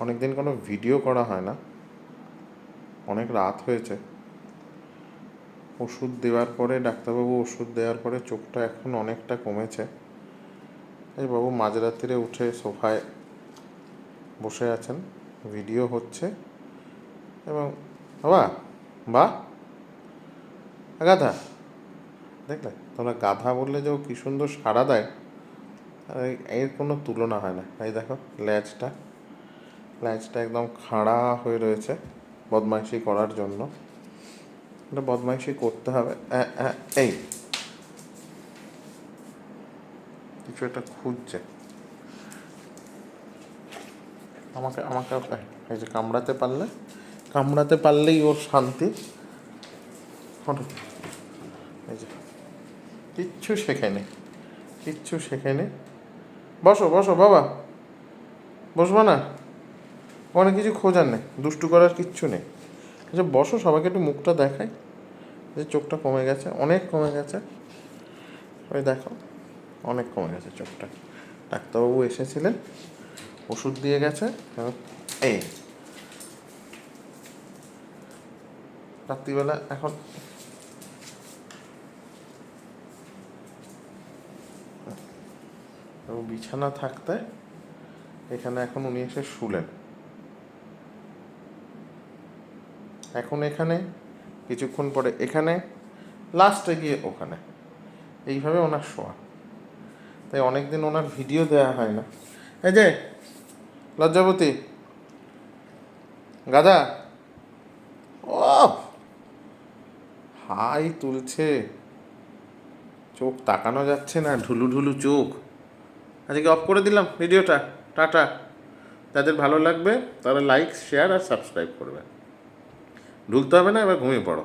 অনেক দিন কোনো ভিডিও করা হয় না, অনেক রাত হয়েছে। ওষুধ দেওয়ার পরে ডাক্তারবাবু ওষুধ দেওয়ার পরে চোখটা এখন অনেকটা কমেছে। এই বাবু মাঝরাত্রিরে উঠে সোফায় বসে আছেন, ভিডিও হচ্ছে। এবং বাবা, বা গাধা, দেখলে তোমরা গাধা বললে যে ও কী সুন্দর সাড়া দেয়, এর কোনো তুলনা হয় না। এই দেখো ল্যাজটা একদম খাড়া হয়ে রয়েছে বদমাইশি করার জন্য। এটা বদমাইশি করতে হবে। এই কিছু একটা খুঁজছে আমাকে আমাকে এই যে কামড়াতে পারলেই ওর শান্তি। এই যে কিচ্ছু শেখেনি। বসো বাবা, বসবো না? অনেক কিছু খোঁজার নেই, দুষ্টু করার কিচ্ছু নেই। আচ্ছা বসো, সবাইকে একটু মুখটা দেখাই যে চোখটা কমে গেছে, অনেক কমে গেছে। ওই দেখো অনেক কমে গেছে চোখটা। ডাক্তারবাবু এসেছিলেন, ওষুধ দিয়ে গেছে। এই রাত্রিবেলা এখন বিছানা থাকতে এখানে এখন উনি এসে শুলেন। এখন এখানে, কিছুক্ষণ পরে এখানে, লাস্টে গিয়ে ওখানে, এইভাবে ওনার শোয়া। তাই অনেক দিন ওনার ভিডিও দেওয়া হয় না। এই যে লজ্জাবতী গাধা, ও হাই তুলছে, চোখ তাকানো যাচ্ছে না, ঢুলু চোখ। আজকে অফ করে দিলাম ভিডিওটা। টাটা। যাদের ভালো লাগবে তারা লাইক, শেয়ার আর সাবস্ক্রাইব করবে। ঢুলতে হবে না, এবার ঘুমিয়ে পড়ো।